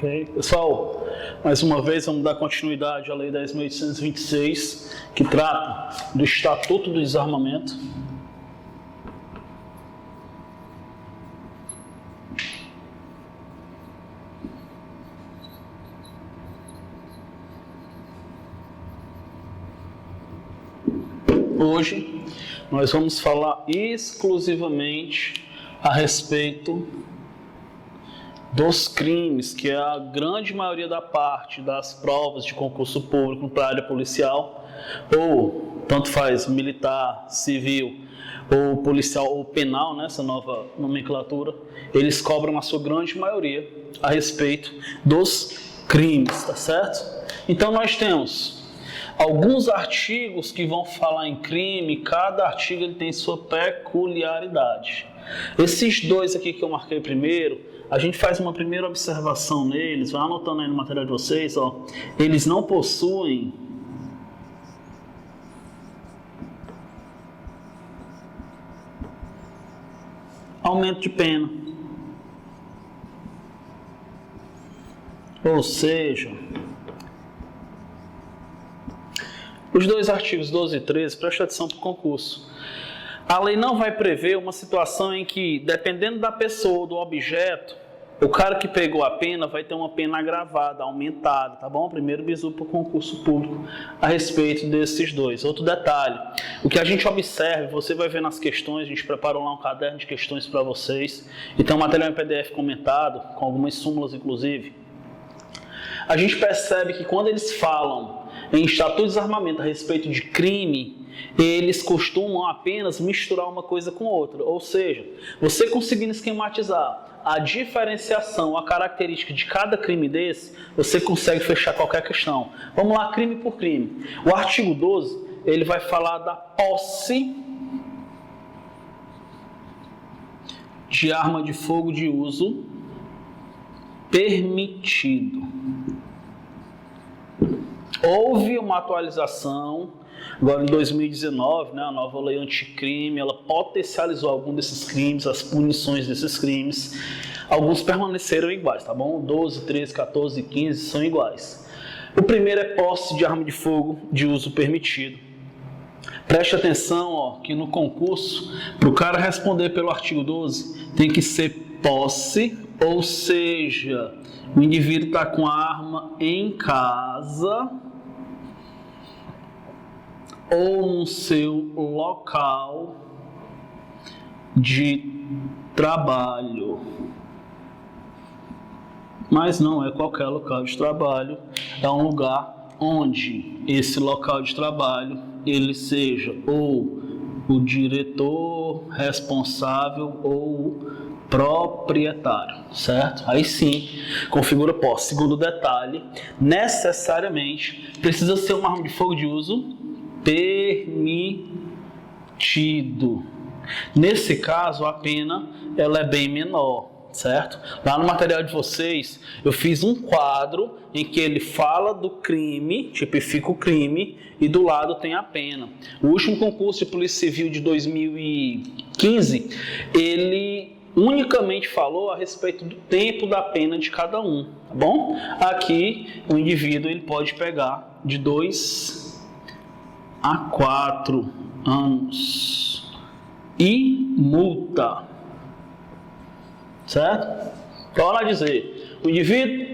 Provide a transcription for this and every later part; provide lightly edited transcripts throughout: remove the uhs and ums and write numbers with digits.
Ok? Pessoal, mais uma vez vamos dar continuidade à Lei 10.826, que trata do Estatuto do Desarmamento. Hoje nós vamos falar exclusivamente a respeito dos crimes, que é a grande maioria da parte das provas de concurso público para a área policial, ou tanto faz militar, civil, ou policial ou penal, nessa nova nomenclatura, eles cobram a sua grande maioria a respeito dos crimes, tá certo? Então nós temos alguns artigos que vão falar em crime, cada artigo ele tem sua peculiaridade. Esses dois aqui que eu marquei primeiro, a gente faz uma primeira observação neles, vai anotando aí no material de vocês, ó. Eles não possuem aumento de pena. Ou seja, os dois artigos 12 e 13, preste atenção para o concurso. A lei não vai prever uma situação em que, dependendo da pessoa, do objeto, o cara que pegou a pena vai ter uma pena agravada, aumentada, tá bom? Primeiro bizu para o concurso público a respeito desses dois. Outro detalhe, o que a gente observa, você vai ver nas questões, a gente preparou lá um caderno de questões para vocês, e tem um material em PDF comentado, com algumas súmulas inclusive. A gente percebe que quando eles falam em Estatuto de Desarmamento a respeito de crime, eles costumam apenas misturar uma coisa com outra. Ou seja, você conseguindo esquematizar a diferenciação, a característica de cada crime desse, você consegue fechar qualquer questão. Vamos lá, crime por crime. O artigo 12, ele vai falar da posse de arma de fogo de uso permitido. Houve uma atualização, agora em 2019, né, a nova lei anticrime, ela potencializou algum desses crimes, as punições desses crimes. Alguns permaneceram iguais, tá bom? 12, 13, 14 e 15 são iguais. O primeiro é posse de arma de fogo de uso permitido. Preste atenção, ó, que no concurso, para o cara responder pelo artigo 12, tem que ser posse, ou seja, o indivíduo está com a arma em casa ou no seu local de trabalho. Mas não é qualquer local de trabalho, é um lugar onde esse local de trabalho ele seja ou o diretor responsável ou proprietário, certo? Aí sim, configura posse. Segundo detalhe, necessariamente precisa ser uma arma de fogo de uso permitido. Nesse caso, a pena ela é bem menor, certo? Lá no material de vocês, eu fiz um quadro em que ele fala do crime, tipifica o crime, e do lado tem a pena. O último concurso de Polícia Civil de 2015, ele unicamente falou a respeito do tempo da pena de cada um, tá bom? Aqui, o indivíduo ele pode pegar de 2 a 4 anos e multa, certo? Então, olha dizer, o indivíduo,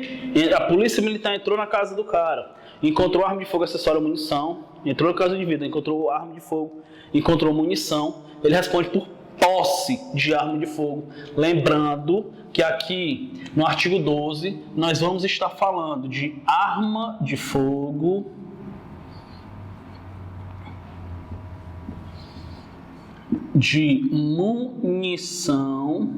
a polícia militar entrou na casa do cara, encontrou arma de fogo, acessório, munição, entrou na casa do indivíduo, encontrou arma de fogo, encontrou munição, ele responde por posse de arma de fogo. Lembrando que aqui no artigo 12 nós vamos estar falando de arma de fogo de munição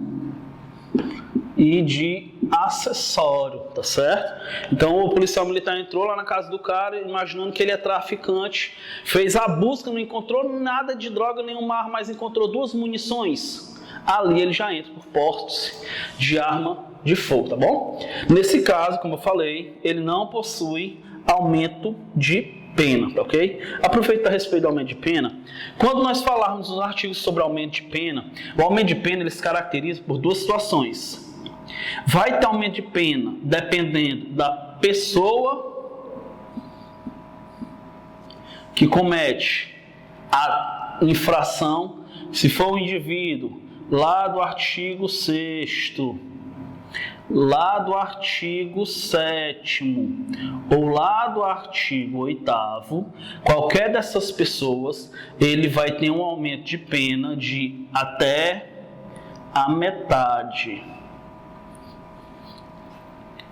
e de acessório, tá certo? Então o policial militar entrou lá na casa do cara, imaginando que ele é traficante, fez a busca, não encontrou nada de droga, nenhuma arma, mas encontrou 2 munições. Ali ele já entra por posse de arma de fogo, tá bom? Nesse caso, como eu falei, ele não possui aumento de pena, ok? Aproveita a respeito do aumento de pena. Quando nós falarmos nos artigos sobre aumento de pena, o aumento de pena ele se caracteriza por 2 situações. vai ter aumento de pena dependendo da pessoa que comete a infração. Se for um indivíduo lá do artigo 6º, lá do artigo 7º ou lá do artigo 8º, qualquer dessas pessoas, ele vai ter um aumento de pena de até a metade.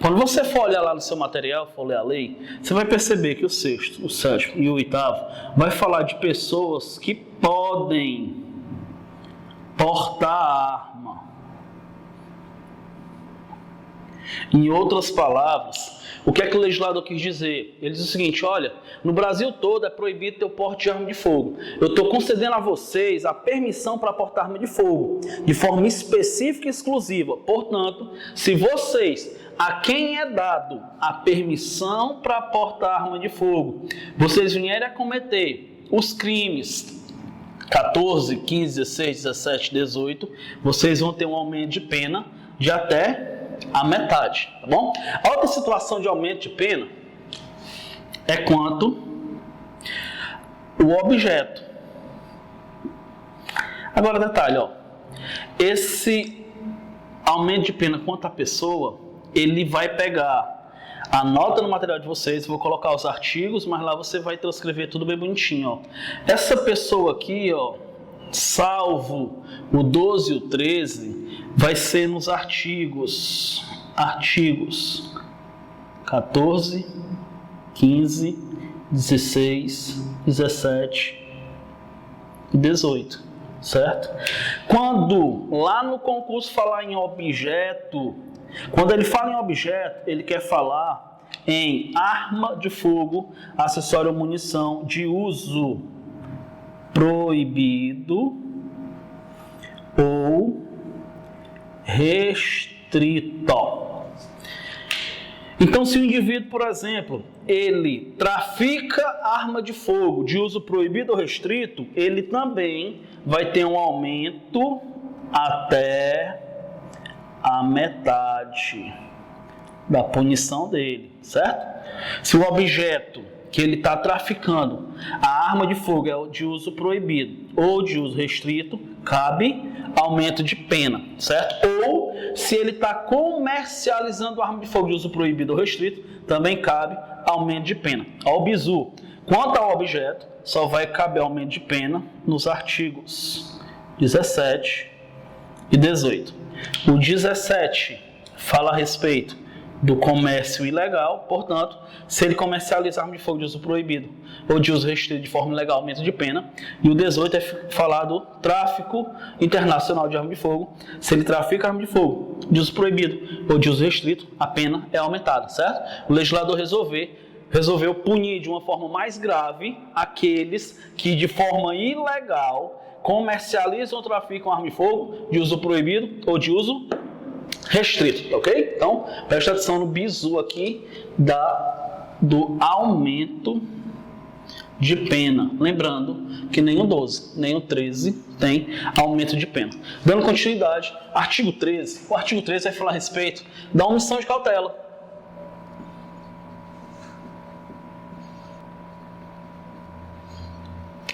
Quando você for olhar lá no seu material, for ler a lei, você vai perceber que o 6º, o 7º e o 8º vai falar de pessoas que podem portar arma. Em outras palavras, o que é que o legislador quis dizer? Ele diz o seguinte: olha, no Brasil todo é proibido ter o porte de arma de fogo. Eu estou concedendo a vocês a permissão para portar arma de fogo, de forma específica e exclusiva. Portanto, se vocês, a quem é dado a permissão para portar arma de fogo, vocês vierem a cometer os crimes 14, 15, 16, 17, 18, vocês vão ter um aumento de pena de até a metade, tá bom? A outra situação de aumento de pena é quanto o objeto. Agora detalhe, ó, esse aumento de pena quanto a pessoa, ele vai pegar a nota no material de vocês, vou colocar os artigos, mas lá você vai transcrever tudo bem bonitinho, ó. Essa pessoa aqui, ó, salvo o 12 e o 13, vai ser nos artigos 14, 15, 16, 17 e 18, certo? Quando lá no concurso falar em objeto, quando ele fala em objeto, ele quer falar em arma de fogo, acessório ou munição de uso proibido ou restrito. Então, se o indivíduo, por exemplo, ele trafica arma de fogo de uso proibido ou restrito, ele também vai ter um aumento até a metade da punição dele, certo? Se o objeto que ele está traficando, a arma de fogo é de uso proibido ou de uso restrito, cabe aumento de pena, certo? Ou se ele está comercializando arma de fogo de uso proibido ou restrito, também cabe aumento de pena. Ao bizu, quanto ao objeto, só vai caber aumento de pena nos artigos 17 e 18. O 17 fala a respeito do comércio ilegal, portanto, se ele comercializar arma de fogo de uso proibido ou de uso restrito de forma ilegal, aumento de pena. E o 18 é falar do tráfico internacional de arma de fogo. Se ele trafica arma de fogo de uso proibido ou de uso restrito, a pena é aumentada, certo? O legislador resolveu punir de uma forma mais grave aqueles que de forma ilegal comercializam ou traficam arma de fogo de uso proibido ou de uso restrito, ok? Então, preste atenção no bizu aqui do aumento de pena. Lembrando que nem o 12, nem o 13 tem aumento de pena. Dando continuidade, artigo 13. O artigo 13 vai falar a respeito da omissão de cautela.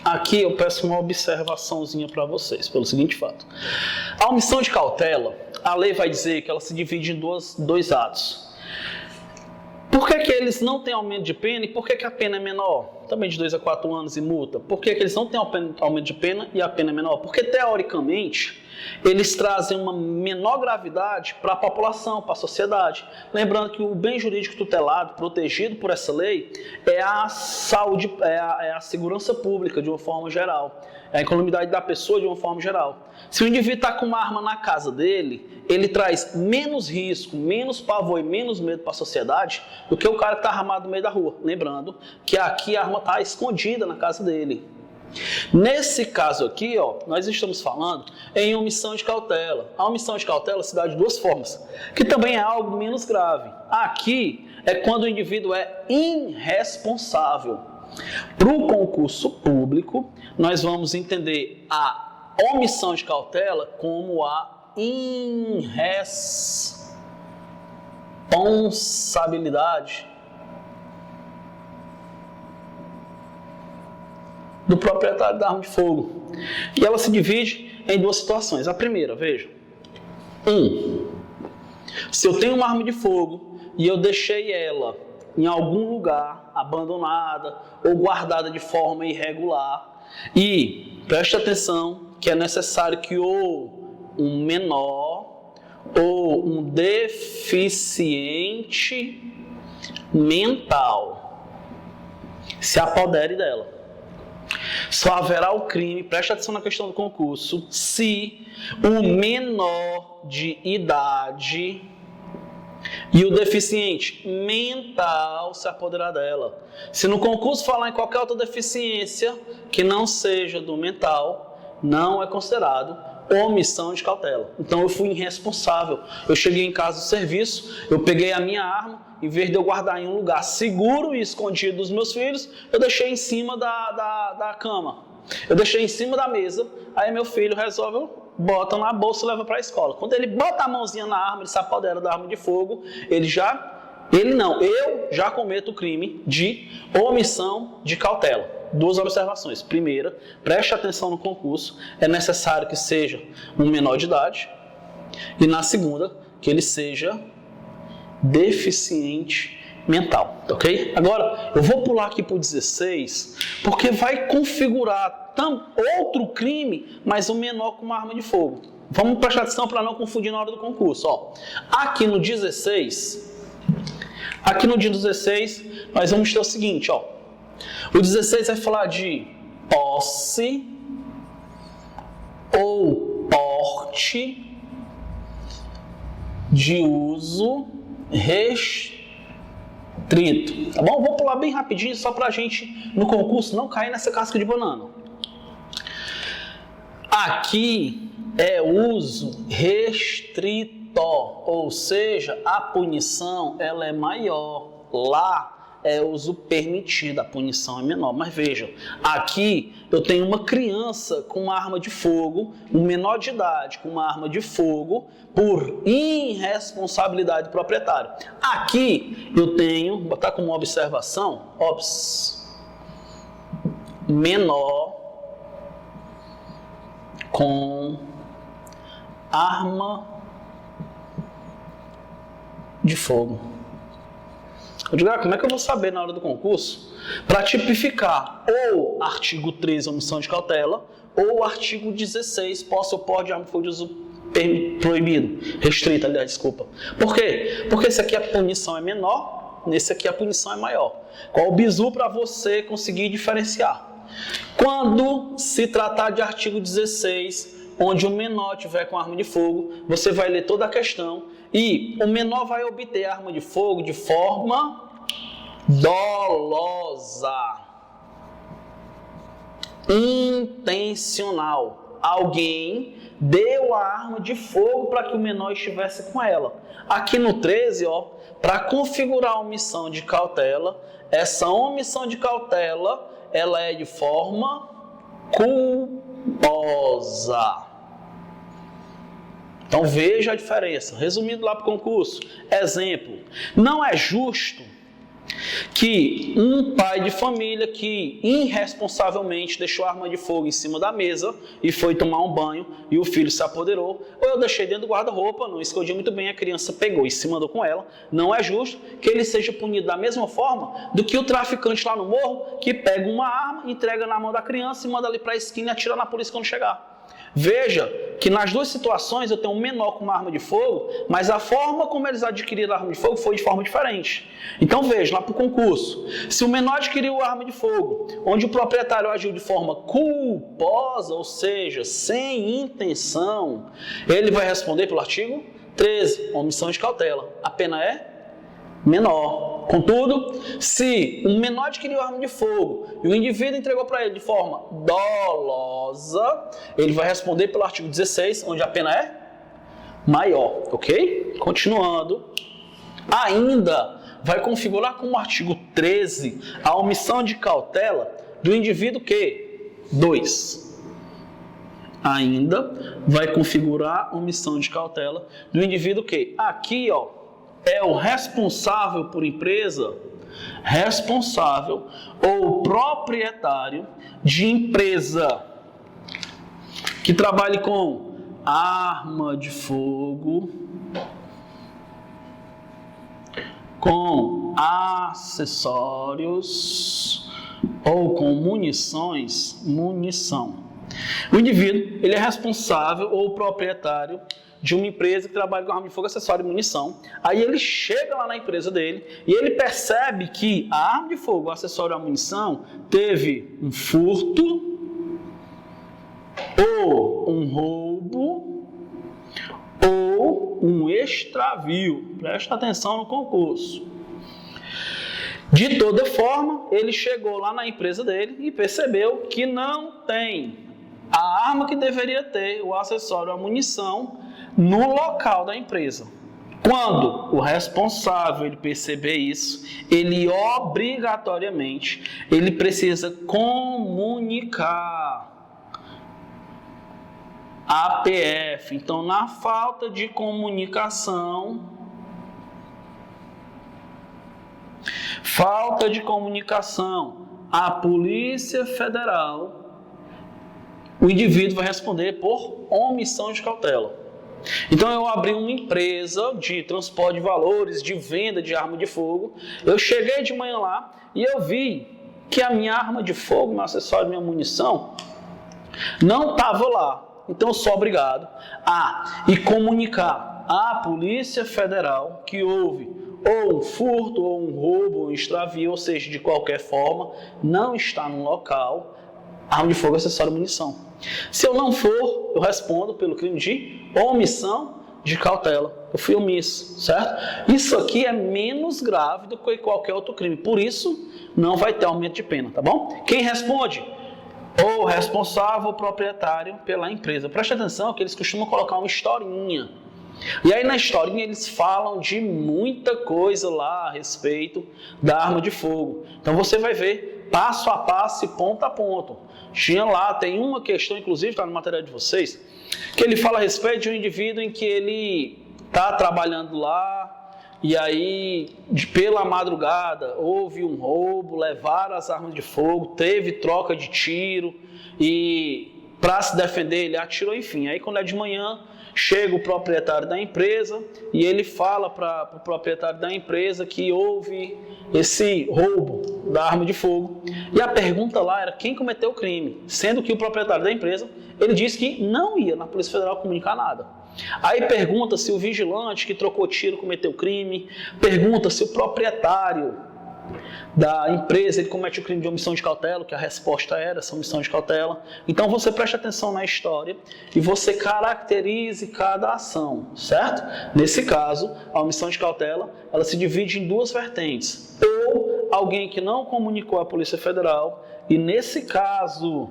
Aqui eu peço uma observaçãozinha para vocês, pelo seguinte fato. A omissão de cautela, a lei vai dizer que ela se divide em dois atos. Por que eles não têm aumento de pena e por que a pena é menor? Também de 2 a 4 anos e multa. Por que eles não têm aumento de pena e a pena é menor? Porque, teoricamente, eles trazem uma menor gravidade para a população, para a sociedade. Lembrando que o bem jurídico tutelado, protegido por essa lei, é a saúde, é a segurança pública de uma forma geral. É a incolumidade da pessoa de uma forma geral. Se o indivíduo está com uma arma na casa dele, ele traz menos risco, menos pavor e menos medo para a sociedade do que o cara que está armado no meio da rua. Lembrando que aqui a arma está escondida na casa dele. Nesse caso aqui, ó, nós estamos falando em omissão de cautela. A omissão de cautela se dá de duas formas, que também é algo menos grave. Aqui é quando o indivíduo é irresponsável. Para o concurso público, nós vamos entender a omissão de cautela como a irresponsabilidade. responsabilidade do proprietário da arma de fogo. E ela se divide em duas situações. A primeira, veja. Se eu tenho uma arma de fogo e eu deixei ela em algum lugar, abandonada ou guardada de forma irregular, e preste atenção que é necessário que ou um menor ou um deficiente mental se apodere dela. Só haverá o crime, preste atenção na questão do concurso, se o menor de idade e o deficiente mental se apoderar dela. Se no concurso falar em qualquer outra deficiência que não seja do mental, não é considerado omissão de cautela. Então eu fui irresponsável. Eu cheguei em casa do serviço, eu peguei a minha arma, em vez de eu guardar em um lugar seguro e escondido dos meus filhos, eu deixei em cima da cama. Eu deixei em cima da mesa, aí meu filho resolve, bota na bolsa e leva para a escola. Quando ele bota a mãozinha na arma, ele se apodera da arma de fogo, eu já cometo o crime de omissão de cautela. Duas observações. Primeira, preste atenção no concurso, é necessário que seja um menor de idade. E na segunda, que ele seja deficiente mental, ok? Agora, eu vou pular aqui para o 16, porque vai configurar outro crime, mas o menor com uma arma de fogo. Vamos prestar atenção para não confundir na hora do concurso. Ó. Aqui no 16, nós vamos ter o seguinte, ó. O 16 vai falar de posse ou porte de uso restrito, tá bom? Vou pular bem rapidinho só para a gente, no concurso, não cair nessa casca de banana. Aqui é uso restrito, ou seja, a punição ela é maior. Lá é uso permitido, a punição é menor. Mas veja, aqui eu tenho uma criança com uma arma de fogo, um menor de idade com uma arma de fogo, por irresponsabilidade do proprietário. Aqui eu tenho, vou botar como observação, menor com arma de fogo. Eu digo, como é que eu vou saber na hora do concurso? Para tipificar ou artigo 13, omissão de cautela, ou artigo 16, posse ou porte de arma de fogo de uso proibido, restrito, aliás, desculpa. Por quê? Porque esse aqui a punição é menor, nesse aqui a punição é maior. Qual o bizu para você conseguir diferenciar? Quando se tratar de artigo 16, onde o menor tiver com arma de fogo, você vai ler toda a questão e o menor vai obter arma de fogo de forma dolosa, intencional. Alguém deu a arma de fogo para que o menor estivesse com ela. Aqui no 13, para configurar a omissão de cautela, essa omissão de cautela, ela é de forma culposa. Então veja a diferença. Resumindo lá para o concurso. Exemplo, não é justo que um pai de família que irresponsavelmente deixou a arma de fogo em cima da mesa e foi tomar um banho e o filho se apoderou, ou eu deixei dentro do guarda-roupa, não escondi muito bem, a criança pegou e se mandou com ela, não é justo que ele seja punido da mesma forma do que o traficante lá no morro que pega uma arma, entrega na mão da criança e manda ali para a esquina e atira na polícia quando chegar. Veja que nas duas situações eu tenho um menor com uma arma de fogo, mas a forma como eles adquiriram a arma de fogo foi de forma diferente. Então veja, lá para o concurso, se o menor adquiriu a arma de fogo, onde o proprietário agiu de forma culposa, ou seja, sem intenção, ele vai responder pelo artigo 13, omissão de cautela. A pena é menor. Contudo, se um menor adquiriu arma de fogo e o indivíduo entregou para ele de forma dolosa, ele vai responder pelo artigo 16, onde a pena é maior, ok? Continuando, ainda vai configurar como artigo 13 a omissão de cautela do indivíduo que? 2. Ainda vai configurar omissão de cautela do indivíduo que? Aqui, é o responsável por empresa, responsável ou proprietário de empresa que trabalhe com arma de fogo, com acessórios ou com munição. O indivíduo, ele é responsável ou proprietário de uma empresa que trabalha com arma de fogo, acessório e munição. Aí ele chega lá na empresa dele e ele percebe que a arma de fogo, o acessório e a munição teve um furto ou um roubo ou um extravio. Presta atenção no concurso. De toda forma, ele chegou lá na empresa dele e percebeu que não tem a arma que deveria ter, o acessório, a munição, no local da empresa. Quando o responsável ele perceber isso, ele obrigatoriamente ele precisa comunicar a PF. Então, na falta de comunicação, à Polícia Federal, o indivíduo vai responder por omissão de cautela. Então, eu abri uma empresa de transporte de valores, de venda de arma de fogo. Eu cheguei de manhã lá e eu vi que a minha arma de fogo, meu acessório, minha munição, não estava lá. Então, eu sou obrigado a comunicar à Polícia Federal que houve ou um furto, ou um roubo, ou um extravio, ou seja, de qualquer forma, não está no local, arma de fogo, acessório e munição. Se eu não for, eu respondo pelo crime de omissão de cautela. Eu fui omisso, certo? Isso aqui é menos grave do que qualquer outro crime. Por isso, não vai ter aumento de pena, tá bom? Quem responde? O responsável, o proprietário pela empresa. Preste atenção que eles costumam colocar uma historinha. E aí na historinha eles falam de muita coisa lá a respeito da arma de fogo. Então você vai ver passo a passo e ponto a ponto. Tem uma questão, inclusive está no material de vocês, que ele fala a respeito de um indivíduo em que ele está trabalhando lá e aí pela madrugada houve um roubo, levaram as armas de fogo, teve troca de tiro e para se defender ele atirou, enfim. Aí quando é de manhã chega o proprietário da empresa e ele fala para o proprietário da empresa que houve esse roubo da arma de fogo. E a pergunta lá era quem cometeu o crime, sendo que o proprietário da empresa ele disse que não ia na Polícia Federal comunicar nada. Aí pergunta se o vigilante que trocou tiro cometeu o crime, pergunta se o proprietário da empresa ele comete o crime de omissão de cautela, que a resposta era essa omissão de cautela. Então você preste atenção na história e você caracterize cada ação, certo? Nesse caso, a omissão de cautela ela se divide em duas vertentes. Ou alguém que não comunicou à Polícia Federal, e nesse caso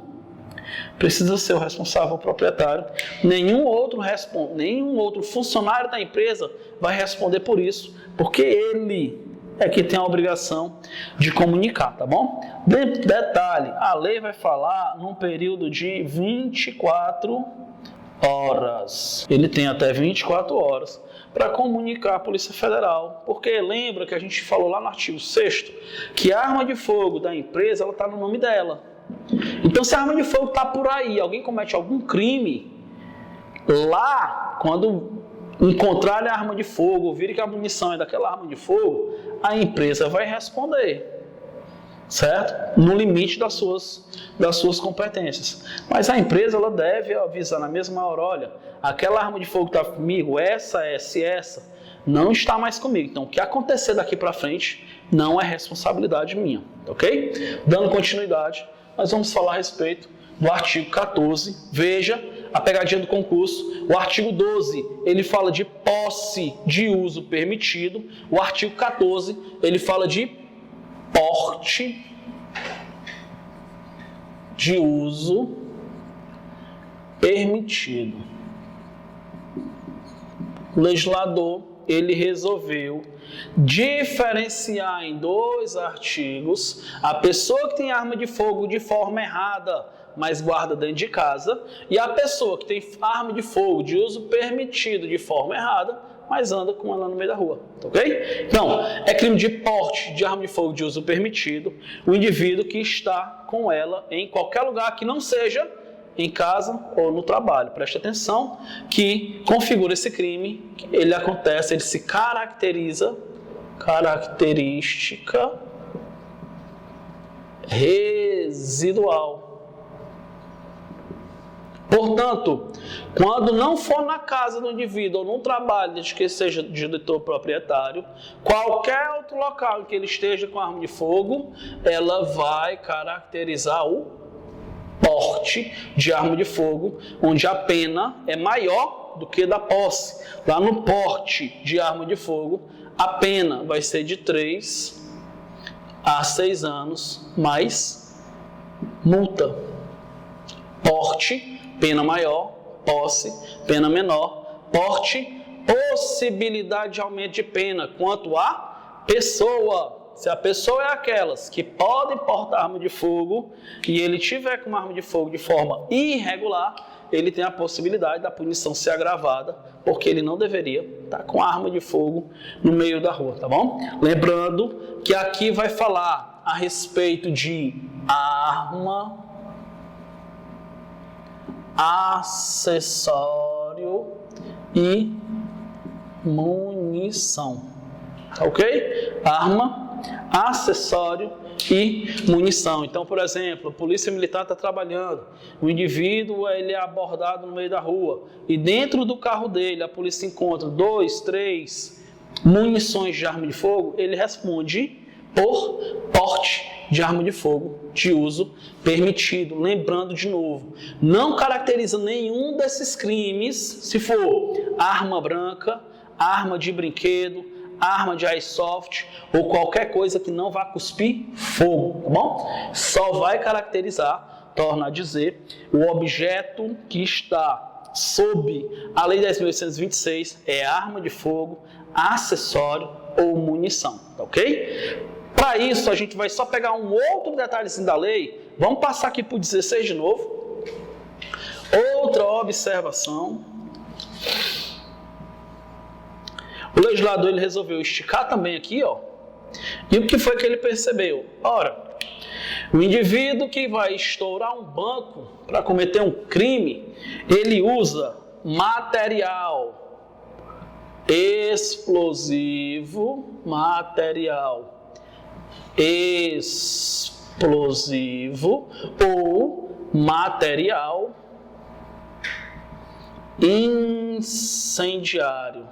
precisa ser o responsável, o proprietário. Nenhum outro funcionário da empresa vai responder por isso, porque ele é que tem a obrigação de comunicar, tá bom? Detalhe, a lei vai falar num período de 24 horas. Ele tem até 24 horas para comunicar à Polícia Federal, porque lembra que a gente falou lá no artigo 6º que a arma de fogo da empresa ela está no nome dela. Então, se a arma de fogo está por aí, alguém comete algum crime, lá, quando encontrar a arma de fogo, ou vir que a munição é daquela arma de fogo, a empresa vai responder, certo? No limite das suas competências. Mas a empresa ela deve avisar na mesma hora, olha, aquela arma de fogo está comigo, essa não está mais comigo. Então, o que acontecer daqui para frente não é responsabilidade minha, ok? Dando continuidade, nós vamos falar a respeito do artigo 14. Veja a pegadinha do concurso. O artigo 12, ele fala de posse de uso permitido. O artigo 14, ele fala de porte de uso permitido. O legislador, ele resolveu diferenciar em dois artigos a pessoa que tem arma de fogo de forma errada, mas guarda dentro de casa, e a pessoa que tem arma de fogo de uso permitido de forma errada, mas anda com ela no meio da rua, ok? Então, é crime de porte de arma de fogo de uso permitido o indivíduo que está com ela em qualquer lugar que não seja em casa ou no trabalho. Preste atenção que configura esse crime, ele acontece, ele se característica residual. Portanto, quando não for na casa do indivíduo ou no trabalho, desde que seja diretor proprietário, qualquer outro local em que ele esteja com arma de fogo, ela vai caracterizar o porte de arma de fogo, onde a pena é maior do que da posse. Lá no porte de arma de fogo, a pena vai ser de 3 a 6 anos, mais multa. Porte, pena maior, posse, pena menor, porte, possibilidade de aumento de pena quanto à pessoa. Se a pessoa é aquelas que podem portar arma de fogo e ele tiver com uma arma de fogo de forma irregular, ele tem a possibilidade da punição ser agravada, porque ele não deveria estar com arma de fogo no meio da rua, tá bom? Lembrando que aqui vai falar a respeito de arma, acessório e munição, tá ok? Arma, acessório e munição. Então, por exemplo, a polícia militar está trabalhando, o indivíduo ele é abordado no meio da rua e dentro do carro dele a polícia encontra 2, 3 munições de arma de fogo, ele responde por porte de arma de fogo de uso permitido. Lembrando de novo, não caracteriza nenhum desses crimes se for arma branca, arma de brinquedo, arma de airsoft ou qualquer coisa que não vá cuspir fogo, tá bom? Só vai caracterizar, torna a dizer, o objeto que está sob a Lei 10.826 é arma de fogo, acessório ou munição, tá ok? Para isso, a gente vai só pegar um outro detalhezinho da lei. Vamos passar aqui para o 16 de novo. Outra observação. O legislador ele resolveu esticar também aqui, ó. E o que foi que ele percebeu? Ora, o indivíduo que vai estourar um banco para cometer um crime, ele usa material explosivo, ou material incendiário.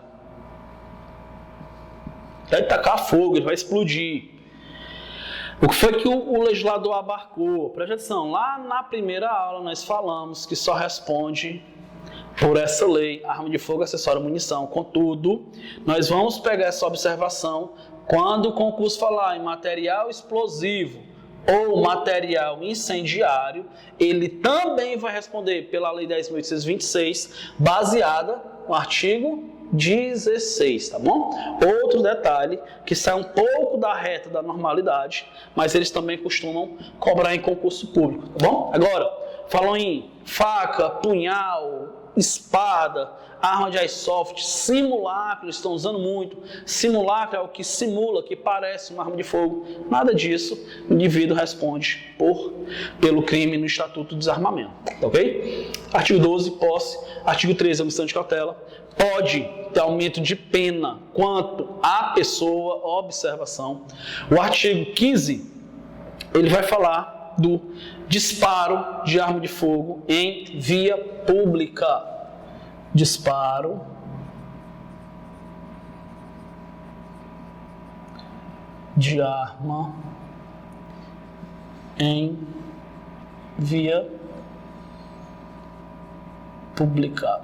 Vai tacar fogo, ele vai explodir. O que foi que o legislador abarcou? Presta atenção, lá na primeira aula nós falamos que só responde por essa lei arma de fogo, acessório, munição. Contudo, nós vamos pegar essa observação quando o concurso falar em material explosivo ou material incendiário, ele também vai responder pela Lei 10.826, baseada no artigo 16, tá bom? Outro detalhe que sai um pouco da reta da normalidade, mas eles também costumam cobrar em concurso público, tá bom? Agora, falam em faca, punhal, espada, arma de airsoft, simulacro, eles estão usando muito. Simulacro é o que simula, que parece uma arma de fogo. Nada disso, o indivíduo responde pelo crime no Estatuto do Desarmamento, tá ok? Artigo 12, posse. Artigo 13, omissão de cautela. Pode ter aumento de pena quanto à pessoa, observação. O artigo 15, ele vai falar do disparo de arma de fogo em via pública. Disparo de arma em via pública.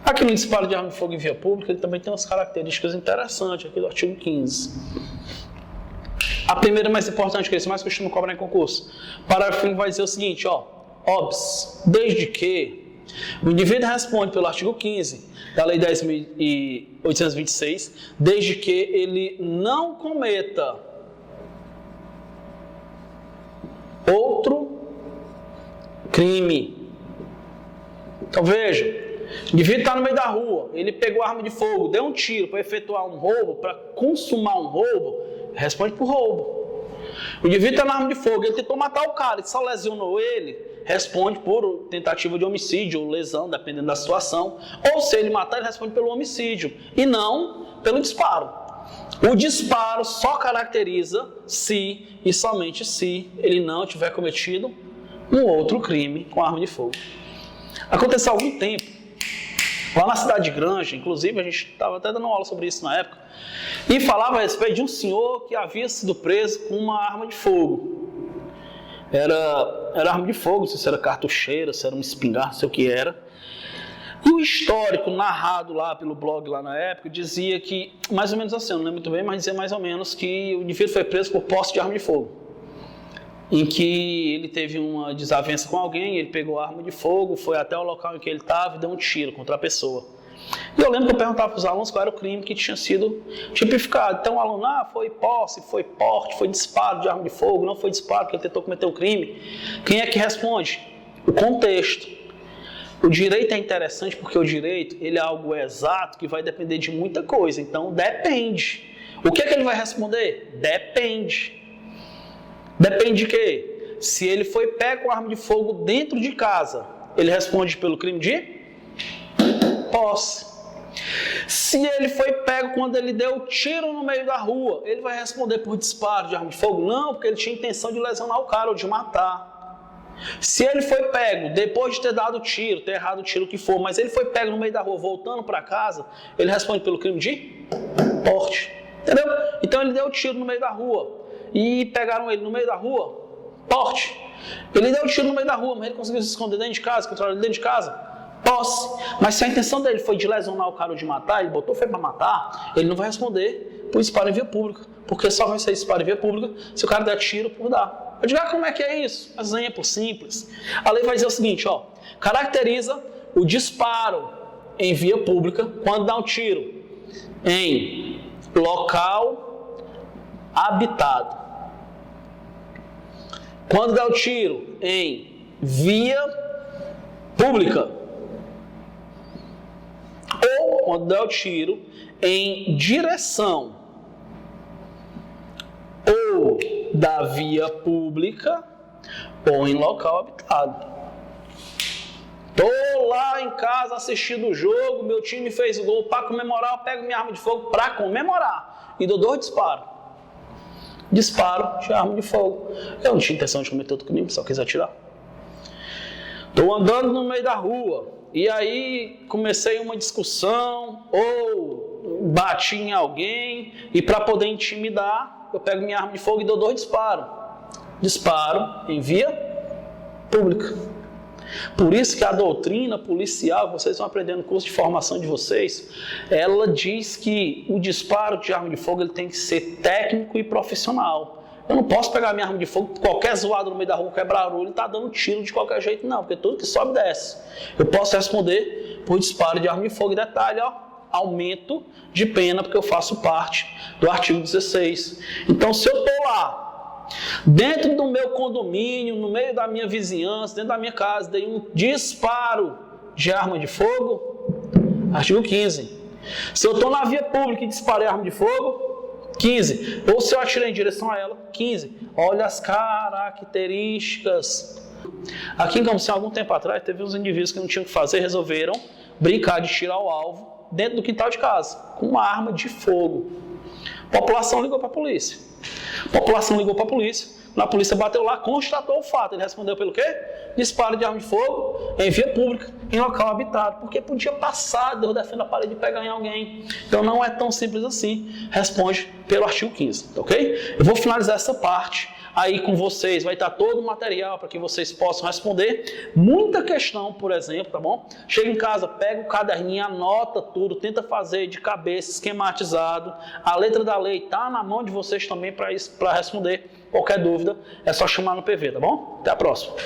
Aqui no disparo de arma de fogo em via pública, ele também tem umas características interessantes aqui do artigo 15. A primeira mais importante, que eles mais costumam cobrar em concurso. O parágrafo vai dizer o seguinte, ó, OBS, desde que o indivíduo responde pelo artigo 15 da Lei 10.826, desde que ele não cometa outro crime. Então veja, O indivíduo está no meio da rua, ele pegou a arma de fogo, deu um tiro para efetuar um roubo, para consumar um roubo, responde por roubo. O indivíduo está na arma de fogo, ele tentou matar o cara, ele só lesionou ele, responde por tentativa de homicídio ou lesão, dependendo da situação. Ou se ele matar, ele responde pelo homicídio e não pelo disparo. O disparo só caracteriza se e somente se ele não tiver cometido um outro crime com arma de fogo. Aconteceu há algum tempo, lá na cidade de Granja, inclusive a gente estava até dando aula sobre isso na época, e falava a respeito de um senhor que havia sido preso com uma arma de fogo. Era arma de fogo, não sei se era cartucheira, se era uma espingarda, não sei o que era. E o histórico narrado lá pelo blog lá na época dizia que, mais ou menos assim, eu não lembro muito bem, mas dizia mais ou menos que o indivíduo foi preso por posse de arma de fogo. Em que ele teve uma desavença com alguém, ele pegou a arma de fogo, foi até o local em que ele estava e deu um tiro contra a pessoa. E eu lembro que eu perguntava para os alunos qual era o crime que tinha sido tipificado. Então o aluno, foi posse, foi porte, foi disparo de arma de fogo, não foi disparo porque ele tentou cometer um crime. Quem é que responde? O contexto. O direito é interessante porque o direito ele é algo exato que vai depender de muita coisa. Então depende. O que é que ele vai responder? Depende. Depende de quê? Se ele foi pego com arma de fogo dentro de casa, ele responde pelo crime de posse. Se ele foi pego quando ele deu tiro no meio da rua, ele vai responder por disparo de arma de fogo? Não, porque ele tinha intenção de lesionar o cara ou de matar. Se ele foi pego depois de ter dado tiro, ter errado o tiro que for, mas ele foi pego no meio da rua voltando para casa, ele responde pelo crime de porte. Entendeu? Então ele deu tiro no meio da rua e pegaram ele no meio da rua, porte. Ele deu tiro no meio da rua, mas ele conseguiu se esconder dentro de casa, controlar ele dentro de casa, posse. Mas se a intenção dele foi de lesionar o cara ou de matar, ele botou foi para matar, ele não vai responder por disparo em via pública, porque só vai ser disparo em via pública se o cara der tiro por dar. Eu digo, como é que é isso? Exemplo simples. A lei vai dizer o seguinte, caracteriza o disparo em via pública quando dá um tiro em local habitado. Quando dá o tiro em via pública. Ou quando dá o tiro em direção ou da via pública ou em local habitado. Estou lá em casa assistindo o jogo, meu time fez gol, para comemorar eu pego minha arma de fogo para comemorar e dou 2 disparos. Disparo de arma de fogo. Eu não tinha intenção de cometer outro crime, só quis atirar. Estou andando no meio da rua e aí comecei uma discussão ou bati em alguém e para poder intimidar eu pego minha arma de fogo e dou 2 disparos. Disparo em via pública. Por isso que a doutrina policial, vocês vão aprender no curso de formação de vocês, ela diz que o disparo de arma de fogo ele tem que ser técnico e profissional. Eu não posso pegar minha arma de fogo, qualquer zoado no meio da rua, quebrar barulho, e tá dando tiro de qualquer jeito, não, porque tudo que sobe desce. Eu posso responder por disparo de arma de fogo. E detalhe, aumento de pena, porque eu faço parte do artigo 16. Então, se eu estou lá, dentro do meu condomínio, no meio da minha vizinhança, dentro da minha casa, dei um disparo de arma de fogo, artigo 15. Se eu estou na via pública e disparei arma de fogo, 15. Ou se eu atirei em direção a ela, 15. Olha as características. Aqui em Campos, há algum tempo atrás, teve uns indivíduos que não tinham o que fazer, resolveram brincar de tirar o alvo dentro do quintal de casa, com uma arma de fogo. A população ligou para a polícia. A polícia bateu lá, constatou o fato. Ele respondeu pelo quê? Disparo de arma de fogo em via pública, em local habitado. Porque podia passar, Deus defenda a parede e pegar em alguém. Então não é tão simples assim. Responde pelo artigo 15, ok? Eu vou finalizar essa parte. Aí com vocês vai estar todo o material para que vocês possam responder. Muita questão, por exemplo, tá bom? Chega em casa, pega o caderninho, anota tudo, tenta fazer de cabeça, esquematizado. A letra da lei está na mão de vocês também para responder. Qualquer dúvida é só chamar no PV, tá bom? Até a próxima.